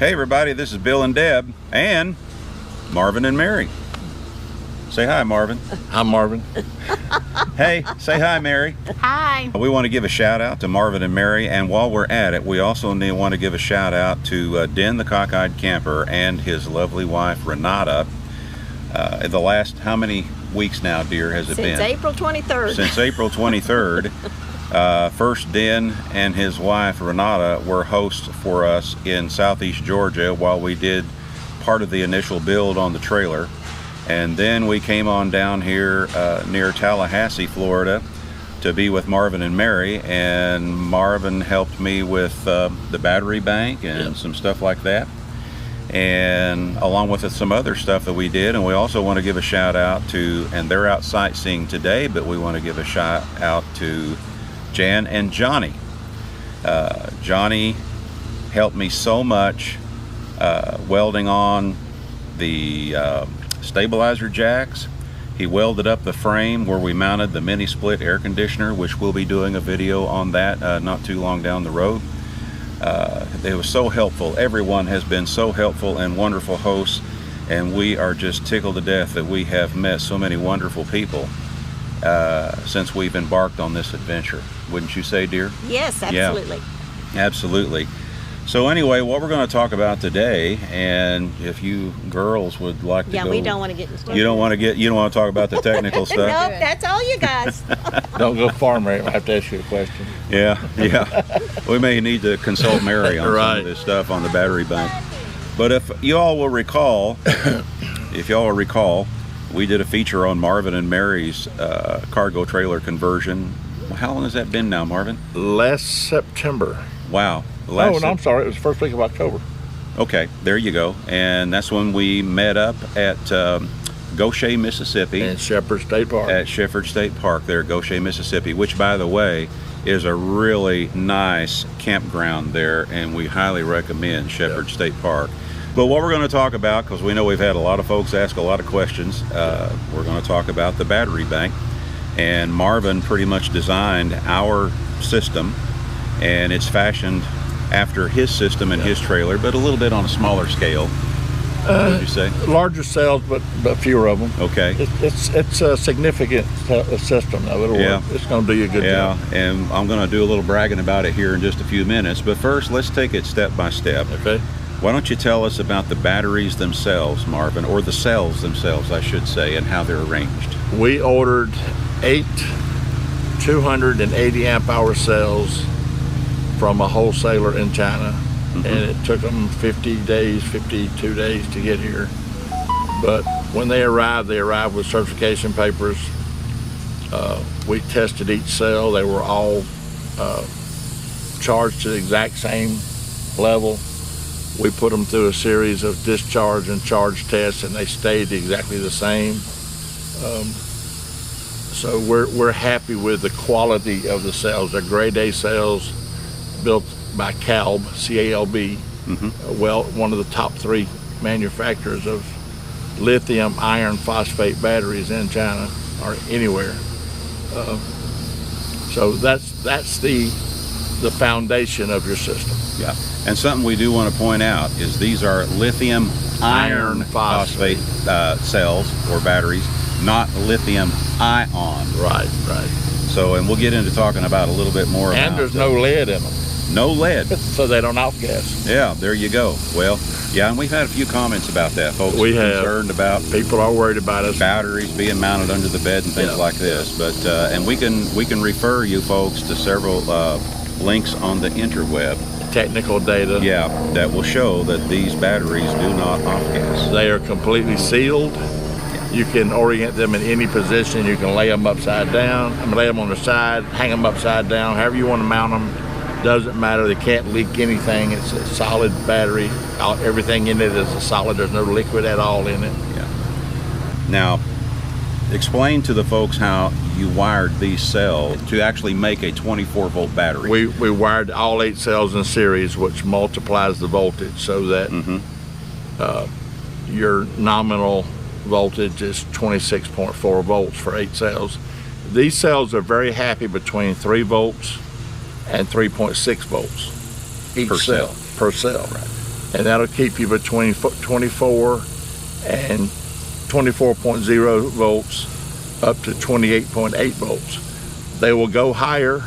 Hey everybody, this is Bill and Deb and Marvin and Mary. Say hi, Marvin. Hi, Marvin. Hey, say hi, Mary. Hi. We want to give a shout out to Marvin and Mary, and while we're at it, we also want to give a shout out to Den the Cockeyed Camper and his lovely wife Renata. The last, how many weeks now, dear, has it been? Since April 23rd. Since April 23rd. First, Den and his wife Renata were hosts for us in southeast Georgia while we did part of the initial build on the trailer. And then we came on down here near Tallahassee, Florida to be with Marvin and Mary, and Marvin helped me with the battery bank and some stuff like that, and along with some other stuff that we did. And we also want to give a shout out to, and they're out sightseeing today, but we want to give a shout out to Jan and Johnny. Johnny helped me so much welding on the stabilizer jacks. He welded up the frame where we mounted the mini split air conditioner, which we'll be doing a video on that not too long down the road. It was so helpful. Everyone has been so helpful and wonderful hosts, and we are just tickled to death that we have met so many wonderful people since we've embarked on this adventure. Wouldn't you say, dear? Yes, absolutely. Yeah, absolutely. So anyway, what we're going to talk about today, and if you girls would like to go, we don't want to get into you don't want to talk about the technical stuff. Nope, that's all you guys. Don't go far, Mary. I have to ask you a question. Yeah. We may need to consult Mary on Right. some of this stuff on the battery bank. But if you all will recall, we did a feature on Marvin and Mary's cargo trailer conversion. How long has that been now, Marvin? Last September. Wow. I'm sorry. It was the first week of October. Okay, there you go. And that's when we met up at Goshen, Mississippi. In Shepherd State Park. At Shepherd State Park there, Goshen, Mississippi, which, by the way, is a really nice campground there, and we highly recommend Shepherd State Park. But what we're going to talk about, because we know we've had a lot of folks ask a lot of questions, we're going to talk about the battery bank. And Marvin pretty much designed our system, and it's fashioned after his system and his trailer, but a little bit on a smaller scale. What would you say? Larger cells, but fewer of them. Okay. It's a significant system, though. It'll work. It's going to do you a good job. And I'm going to do a little bragging about it here in just a few minutes. But first, let's take it step by step. Okay. Why don't you tell us about the batteries themselves, Marvin, or the cells themselves, I should say, and how they're arranged? We ordered 8 280 amp hour cells from a wholesaler in China, and it took them 52 days to get here. But when they arrived with certification papers. We tested each cell. They were all charged to the exact same level. We put them through a series of discharge and charge tests, and they stayed exactly the same. So we're happy with the quality of the cells. They're grade A cells built by CALB, C-A-L-B, one of the top 3 manufacturers of lithium iron phosphate batteries in China or anywhere. So that's the foundation of your system. Yeah, and something we do want to point out is these are lithium iron phosphate cells or batteries, not lithium ion. Right. So, and we'll get into talking about a little bit more about. And there's no lead in them. No lead. So they don't outgas. Yeah, there you go. Well, yeah, and we've had a few comments about that, folks. We have. Concerned about people are worried about us. Batteries being mounted under the bed and things like this. But and we can refer you folks to several links on the interweb. Technical data. Yeah, that will show that these batteries do not off-gas. They are completely sealed. You can orient them in any position. You can lay them upside down. Lay them on the side, hang them upside down, however you want to mount them. Doesn't matter. They can't leak anything. It's a solid battery. Everything in it is a solid. There's no liquid at all in it. Yeah. Now, explain to the folks how you wired these cells to actually make a 24-volt battery. We wired all 8 cells in series, which multiplies the voltage so that your nominal voltage is 26.4 volts for 8 cells. These cells are very happy between 3 volts and 3.6 volts each per cell. Right. and that'll keep you between 24 and 24.0 volts up to 28.8 volts. They will go higher,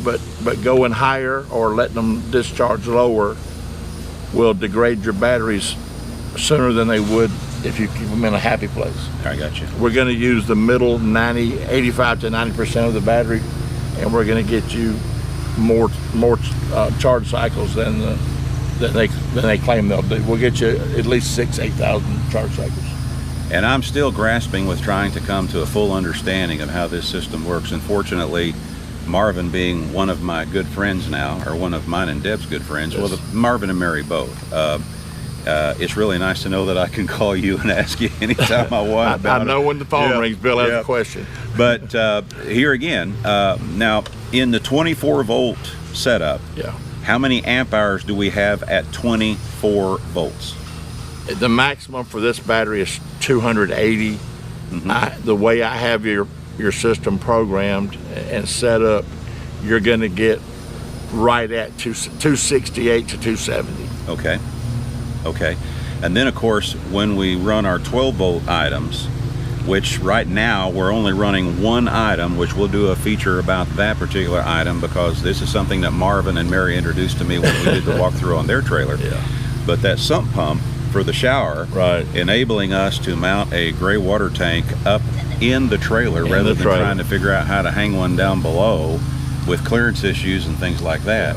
but going higher or letting them discharge lower will degrade your batteries sooner than they would if you keep them in a happy place. I got you. We're going to use the middle 85 to 90% of the battery, and we're going to get you more charge cycles than they claim they'll do. We'll get you at least 8,000 charge cycles. And I'm still grasping with trying to come to a full understanding of how this system works. Unfortunately, Marvin being one of my good friends now, or one of mine and Deb's good friends, yes. well, Marvin and Mary both. It's really nice to know that I can call you and ask you anytime I want about I know when the phone rings, Bill has a question. But here again, now in the 24 volt setup, how many amp hours do we have at 24 volts? The maximum for this battery is 280. Mm-hmm. The way I have your system programmed and set up, you're going to get right at 268 to 270. Okay. And then of course, when we run our 12 volt items, which right now we're only running one item, which we'll do a feature about that particular item because this is something that Marvin and Mary introduced to me when we did the walkthrough on their trailer. But that sump pump for the shower, enabling us to mount a gray water tank up in the trailer rather than trying to figure out how to hang one down below with clearance issues and things like that.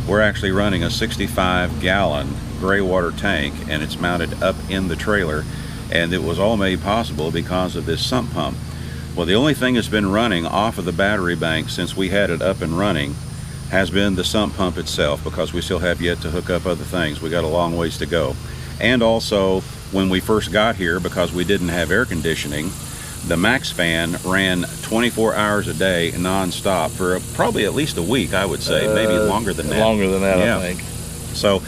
We're actually running a 65-gallon gray water tank, and it's mounted up in the trailer, and it was all made possible because of this sump pump. Well, the only thing that's been running off of the battery bank since we had it up and running has been the sump pump itself, because we still have yet to hook up other things. We got a long ways to go. And also, when we first got here, because we didn't have air conditioning, the max fan ran 24 hours a day non-stop for probably at least a week, I would say, maybe longer than that. Longer than that, I think. So,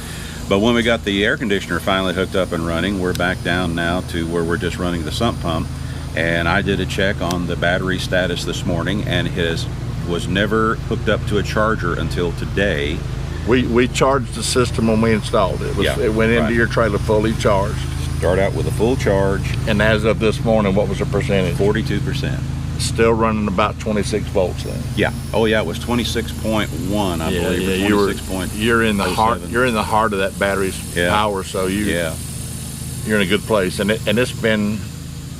but when we got the air conditioner finally hooked up and running, we're back down now to where we're just running the sump pump. And I did a check on the battery status this morning, and it was never hooked up to a charger until today. We charged the system when we installed it. It went into your trailer fully charged. Start out with a full charge. And as of this morning, what was the percentage? 42%. Still running about 26 volts then. Yeah. Oh yeah, it was 26.1, I believe. Yeah, you're in the heart. You're in the heart of that battery's power, so you're in a good place. And it's been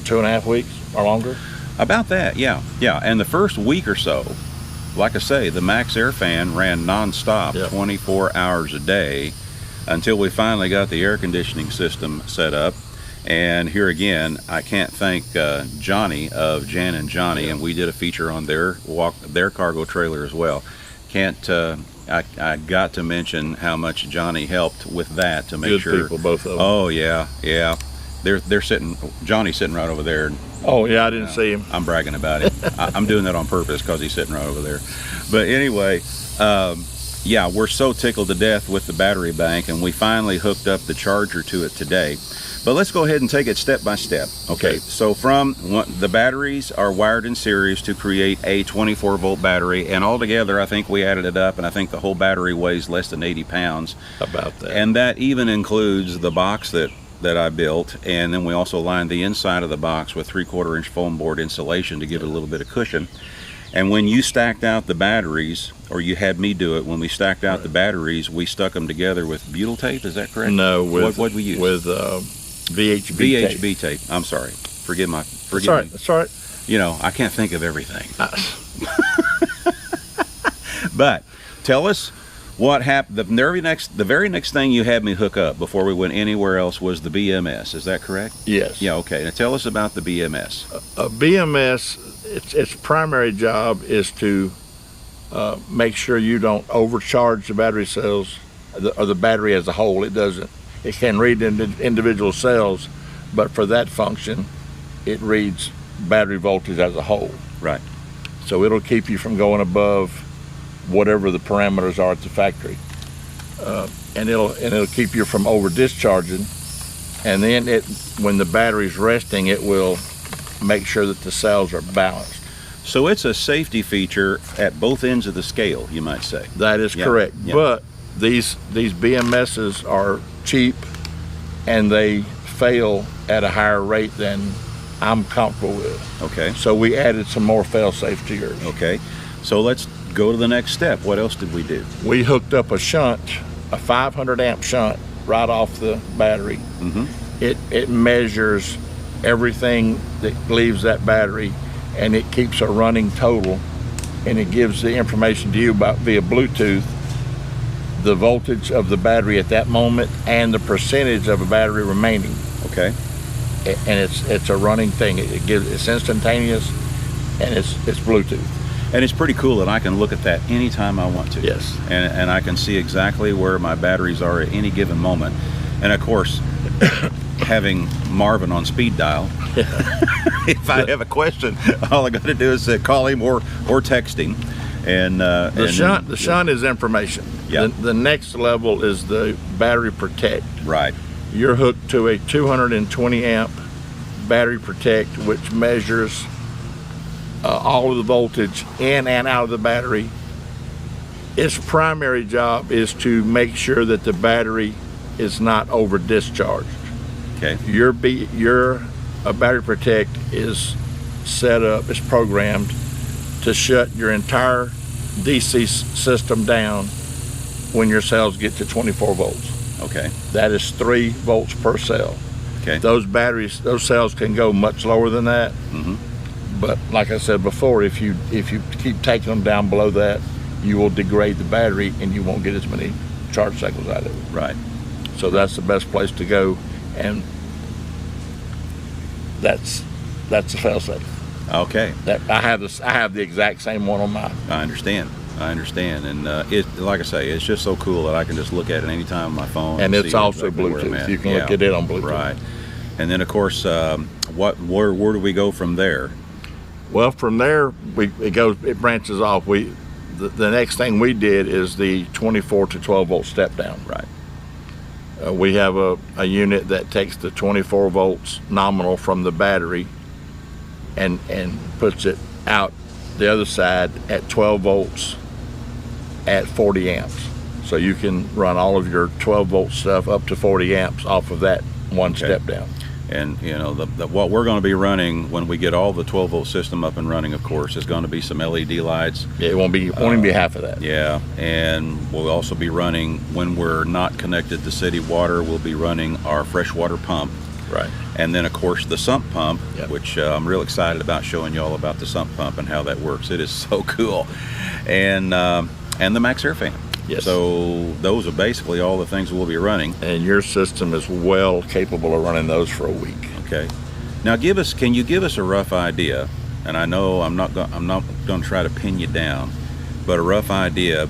2.5 weeks or longer. About that, yeah. And the first week or so, like I say, the max air fan ran non-stop 24 hours a day until we finally got the air conditioning system set up. And here again, I can't thank Johnny of Jan and Johnny, and we did a feature on their cargo trailer as well. I got to mention how much Johnny helped with that to make sure. Good people, both of them. Oh yeah. They're sitting. Johnny's sitting right over there. Oh yeah, I didn't see him. I'm bragging about him. I'm doing that on purpose because he's sitting right over there. But anyway, yeah, we're so tickled to death with the battery bank, and we finally hooked up the charger to it today. But let's go ahead and take it step by step. Okay, so the batteries are wired in series to create a 24 volt battery, and altogether I think we added it up, and I think the whole battery weighs less than 80 pounds. About that. And that even includes the box that I built, and then we also lined the inside of the box with 3/4 inch foam board insulation to give it a little bit of cushion. And when you stacked out the batteries, or you had me do it, when we stacked out the batteries, we stuck them together with butyl tape, is that correct? No, what we use? With VHB tape. I'm sorry. Forgive me. That's all right. You know, I can't think of everything. But tell us what happened. The very next thing you had me hook up before we went anywhere else was the BMS. Is that correct? Yes. Yeah. Okay. Now tell us about the BMS. A BMS, its primary job is to make sure you don't overcharge the battery cells or the battery as a whole. It can read individual cells, but for that function, it reads battery voltage as a whole. Right. So it'll keep you from going above whatever the parameters are at the factory, and it'll keep you from over discharging. And then when the battery's resting, it will make sure that the cells are balanced. So it's a safety feature at both ends of the scale, you might say. That is correct. Yeah. But these BMSs are cheap and they fail at a higher rate than I'm comfortable with. Okay. So we added some more fail-safe to yours. Okay. So let's go to the next step. What else did we do? We hooked up a shunt, a 500 amp shunt right off the battery. Mm-hmm. It measures everything that leaves that battery, and it keeps a running total, and it gives the information to you about via Bluetooth the voltage of the battery at that moment and the percentage of a battery remaining. Okay. And it's a running thing. It's instantaneous, and it's Bluetooth. And it's pretty cool that I can look at that anytime I want to. Yes. And I can see exactly where my batteries are at any given moment. And of course, having Marvin on speed dial, if I have a question, all I got to do is call him or text him. And the shunt is information. Yeah. The next level is the battery protect. Right. You're hooked to a 220 amp battery protect, which measures all of the voltage in and out of the battery. Its primary job is to make sure that the battery is not over discharged. Okay. Your battery protect is set up, it's programmed to shut your entire DC system down when your cells get to 24 volts. Okay. That is 3 volts per cell. Okay. Those cells can go much lower than that. Mm-hmm. But like I said before, if you keep taking them down below that, you will degrade the battery and you won't get as many charge cycles out of it. Right. So that's the best place to go, and that's the fail-safe. Okay. That I have the exact same one on mine. I understand, and it, like I say, it's just so cool that I can just look at it anytime on my phone. And it's see also exactly where I'm Bluetooth. at. You can look at it on Bluetooth. Right. And then of course, where do we go from there? Well, from there it branches off. The next thing we did is the 24 to 12 volt step down. Right. We have a unit that takes the 24 volts nominal from the battery and puts it out the other side at 12 volts at 40 amps. So you can run all of your 12 volt stuff up to 40 amps off of that one step down. And you know, what we're going to be running when we get all the 12 volt system up and running, of course, is going to be some LED lights. Yeah, it won't even be half of that. Yeah, and we'll also be running, when we're not connected to city water, we'll be running our freshwater pump. Right. And then of course the sump pump, Yep. which I'm real excited about showing you all about the sump pump and how that works. It is so cool. And the Max Air fan. Yes. So those are basically all the things we'll be running. And your system is well capable of running those for a week. Okay. Now can you give us a rough idea? And I know I'm not going to try to pin you down, but a rough idea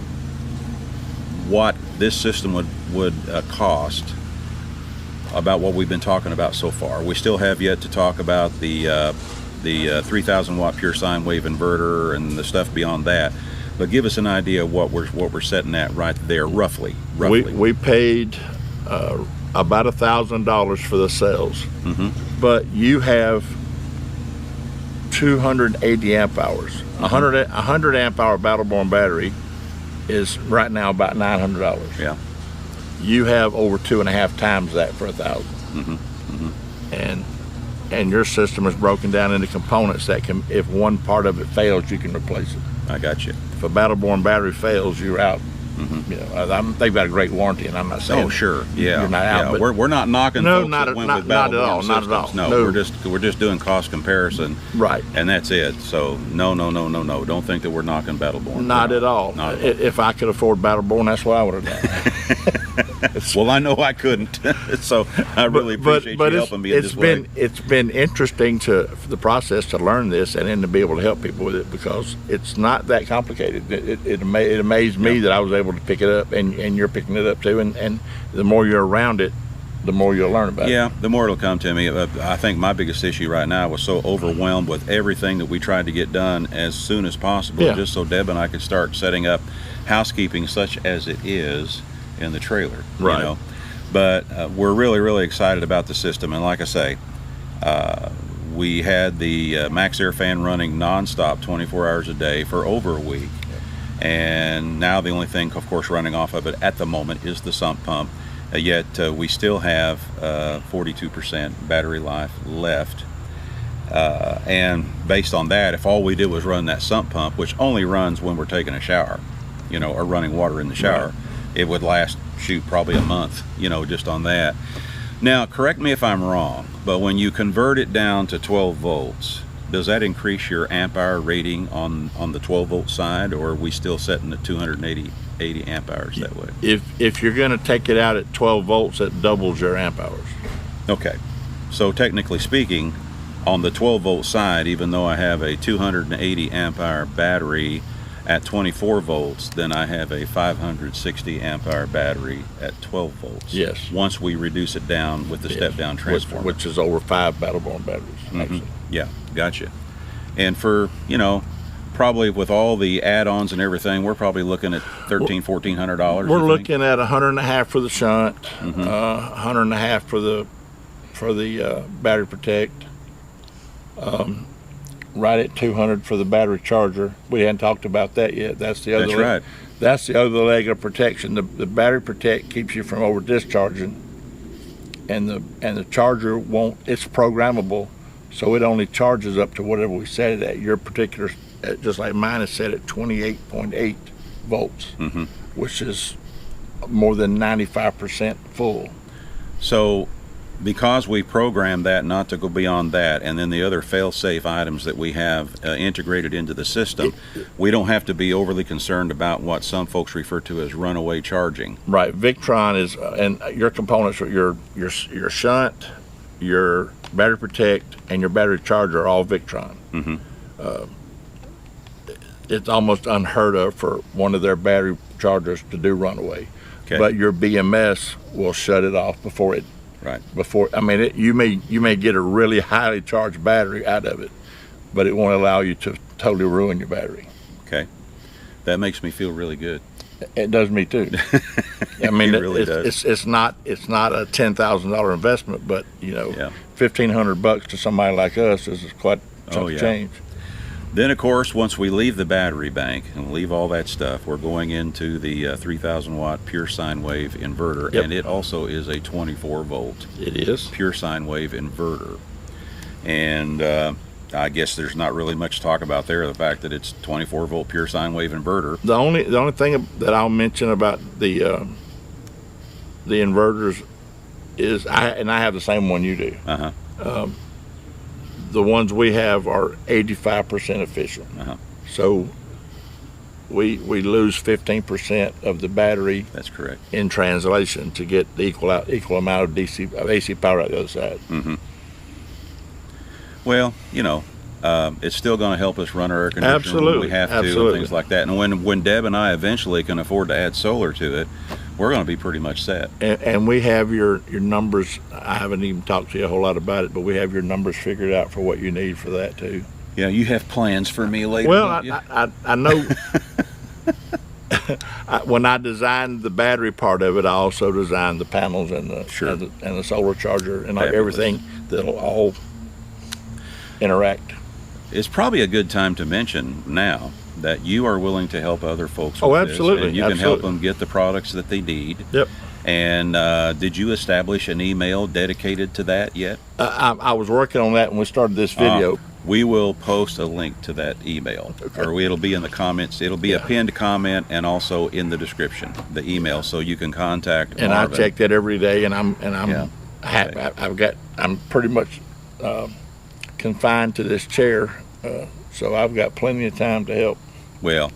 what this system would cost, about what we've been talking about so far. We still have yet to talk about the 3,000 watt pure sine wave inverter and the stuff beyond that. But give us an idea of what we're setting at right there, roughly. We paid about $1,000 for the cells, Mm-hmm. but you have 280 amp hours. Mm-hmm. 100 amp hour Battleborn battery is right now about $900. Yeah. You have over 2.5 times that for $1,000. Mm-hmm. Mm-hmm. And your system is broken down into components that can, if one part of it fails, you can replace it. I got you. If a Battleborn battery fails, you're out. Mm-hmm. You know, they've got a great warranty, and I'm not saying. Oh, sure. Yeah. You're not out. Yeah. But we're not knocking No, folks not that at- went not- with not at all, Battleborn not at all. systems. No, No. we're just doing cost comparison. Right. And that's it. So no. Don't think that we're knocking Battleborn. Not at all. Not at all. If I could afford Battleborn, that's what I would have done. Well, I know I couldn't. So I really appreciate you helping me in this way. It's been interesting for the process to learn this and then to be able to help people with it, because it's not that complicated. It amazed me that I was able to pick it up, and you're picking it up too. And the more you're around it, the more you'll learn about it. Yeah, the more it'll come to me. I think my biggest issue right now was so overwhelmed with everything that we tried to get done as soon as possible, Yeah. just so Deb and I could start setting up housekeeping such as it is in the trailer. Right. You know? But we're really, really excited about the system. And like I say, we had the Max Air fan running nonstop 24 hours a day for over a week. And now the only thing, of course, running off of it at the moment is the sump pump. Yet we still have 42% battery life left. And based on that, if all we did was run that sump pump, which only runs when we're taking a shower, or running water in the shower, Right. it would last, probably a month, just on that. Now, correct me if I'm wrong, but when you convert it down to 12 volts, does that increase your amp hour rating on the 12 volt side, or are we still setting at 280 amp hours that way? If you're going to take it out at 12 volts, that doubles your amp hours. Okay, so technically speaking, on the 12 volt side, even though I have a 280 amp hour battery at 24 volts, then I have a 560 amp hour battery at 12 volts. Yes. Once we reduce it down with the step down transformer. Which is over 5 Battleborn batteries, actually. Yeah, gotcha. And for, probably with all the add-ons and everything, we're probably looking at $1,400. We're looking at $100.50 for the shunt, $100.50 for the battery protect, right at $200 for the battery charger. We hadn't talked about that yet. That's the other. That's right. That's the other leg of protection. The battery protect keeps you from over discharging, and the charger won't. It's programmable, so it only charges up to whatever we set it at. Your particular, just like mine, is set at 28.8 volts, which is more than 95% full. So, because we programmed that not to go beyond that, and then the other fail-safe items that we have integrated into the system, we don't have to be overly concerned about what some folks refer to as runaway charging. Right. Victron is, and your components are your shunt, your battery protect, and your battery charger are all Victron. It's almost unheard of for one of their battery chargers to do runaway. Okay. But your BMS will shut it off before it. Right. You may get a really highly charged battery out of it, but it won't allow you to totally ruin your battery. Okay. That makes me feel really good. It does me too. I mean, It really does. It's not a $10,000 investment, but Yeah. $1,500 to somebody like us is quite chunk of change. Then, of course, once we leave the battery bank and leave all that stuff, we're going into the 3,000 watt pure sine wave inverter, Yep. and it also is a 24 volt It is. pure sine wave inverter. And I guess there's not really much to talk about there, the fact that it's 24 volt pure sine wave inverter. The only thing that I'll mention about the inverters is I have the same one you do. The ones we have are 85% efficient. So we lose 15% of the battery. That's correct. In translation to get the equal amount of AC power out the other side. Well, it's still going to help us run our air conditioner Absolutely. when we have to, Absolutely. and things like that. And when Deb and I eventually can afford to add solar to it, we're going to be pretty much set. And we have your numbers. I haven't even talked to you a whole lot about it, but we have your numbers figured out for what you need for that too. Yeah, you have plans for me later. Well, don't you? I know. When I designed the battery part of it, I also designed the panels and the solar charger and everything that'll all interact. It's probably a good time to mention now that you are willing to help other folks with Oh, this, absolutely. and you can help Absolutely. them get the products that they need. Yep. And did you establish an email dedicated to that yet? I was working on that when we started this video. We will post a link to that email, or it'll be in the comments. It'll be a pinned comment and also in the description, the email, so you can contact And Marvin. I check that every day, and I'm happy. Okay. I'm pretty much confined to this chair, so I've got plenty of time to help. Well,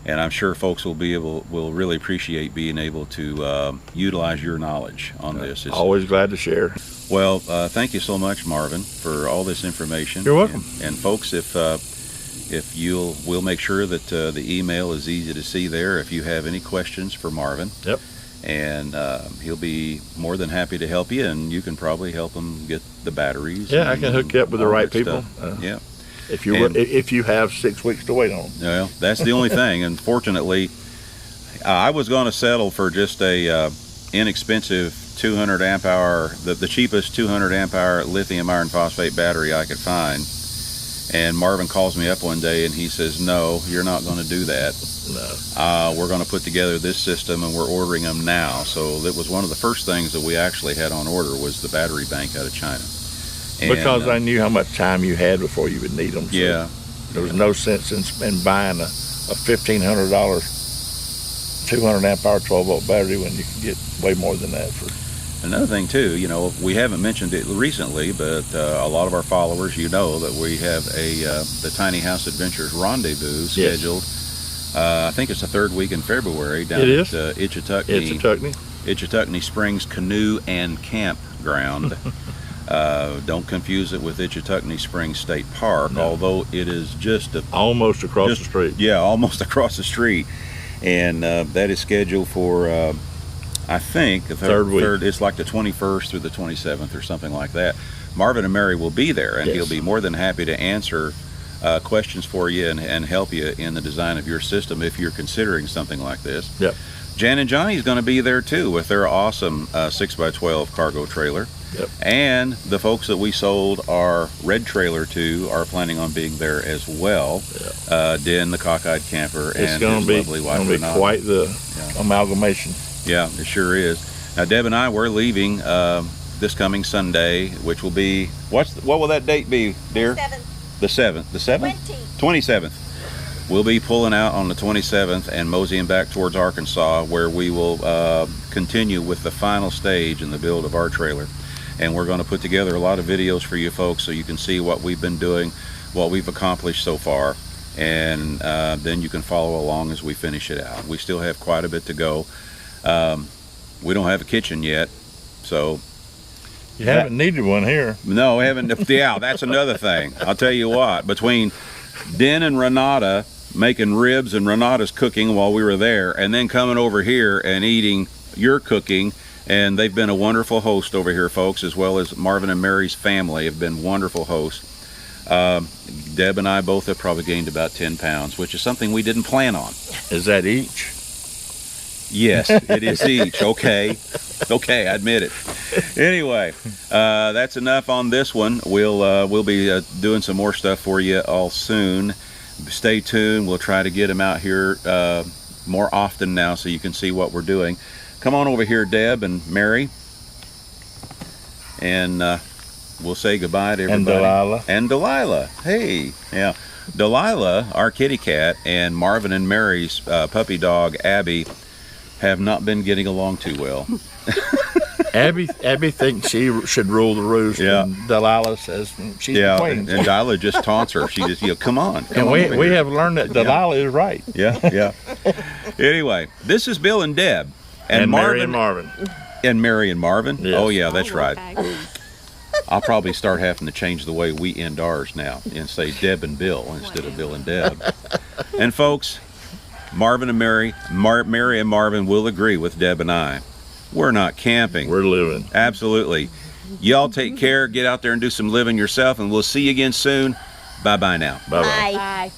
and I'm sure folks will really appreciate being able to utilize your knowledge on this. It's, Always glad to share. well, thank you so much, Marvin, for all this information. You're welcome. And folks, if we'll make sure that the email is easy to see there. If you have any questions for Marvin, Yep. and he'll be more than happy to help you, and you can probably help him get the batteries. Yeah, I can hook you up with the all right that people. stuff. Yeah. If you have 6 weeks to wait on them. Well, that's the only thing. Unfortunately, I was going to settle for just a inexpensive 200 amp hour, the cheapest 200 amp hour lithium iron phosphate battery I could find. And Marvin calls me up one day and he says, no, you're not going to do that. No. We're going to put together this system and we're ordering them now. So that was one of the first things that we actually had on order was the battery bank out of China. And, Because I knew how much time you had before you would need them. So yeah. there was no sense in buying a $1,500 200 amp hour 12 volt battery when you can get way more than that for. Another thing too, you know, we haven't mentioned it recently, but a lot of our followers, you know, that we have the Tiny House Adventures rendezvous scheduled. I think it's the third week in February down at Itchituckney Springs Canoe and Campground. Don't confuse it with Itchituckney Springs State Park, although it is just almost across the street. Yeah, almost across the street, and that is scheduled for. I think the third week. It's like the 21st through the 27th or something like that. Marvin and Mary will be there, and he'll be more than happy to answer questions for you and help you in the design of your system if you're considering something like this. Yep. Jan and Johnny's going to be there too with their awesome 6x12 cargo trailer. Yep. And the folks that we sold our red trailer to are planning on being there as well. Yep. Den, the cockeyed camper, and his lovely wife. It's going to be quite the amalgamation. Yeah, it sure is. Now, Deb and I, we're leaving this coming Sunday, which will be, what will that date be, dear? 7th. The 7th. The 7th? 27th. We'll be pulling out on the 27th and moseying back towards Arkansas, where we will continue with the final stage in the build of our trailer. And we're going to put together a lot of videos for you folks so you can see what we've been doing, what we've accomplished so far, and then you can follow along as we finish it out. We still have quite a bit to go. We don't have a kitchen yet, so you haven't needed one here. No, we haven't. Yeah, that's another thing. I'll tell you what, between Den and Renata making ribs and Renata's cooking while we were there, and then coming over here and eating your cooking, and they've been a wonderful host over here, folks, as well as Marvin and Mary's family have been wonderful hosts. Deb and I both have probably gained about 10 pounds, which is something we didn't plan on. Is that each? Yes, it is each. Okay, I admit it. Anyway, that's enough on this one. We'll be doing some more stuff for you all soon. Stay tuned. We'll try to get them out here more often now so you can see what we're doing. Come on over here, Deb and Mary, and we'll say goodbye to everybody. And Delilah. And Delilah. Hey, yeah. Delilah, our kitty cat, and Marvin and Mary's puppy dog, Abby, have not been getting along too well. Abby thinks she should rule the roost, and Delilah says she's the queen. And Delilah just taunts her. She just, come on. And we have learned that Delilah is right. Yeah. Anyway, this is Bill and Deb. And Mary and Marvin. And Mary and Marvin? Yes. Oh, yeah, that's right. I'll probably start having to change the way we end ours now and say Deb and Bill instead of Bill and Deb. And folks, Marvin and Mary and Marvin will agree with Deb and I. We're not camping. We're living. Absolutely. Y'all take care. Get out there and do some living yourself, and we'll see you again soon. Bye-bye now. Bye-bye. Bye.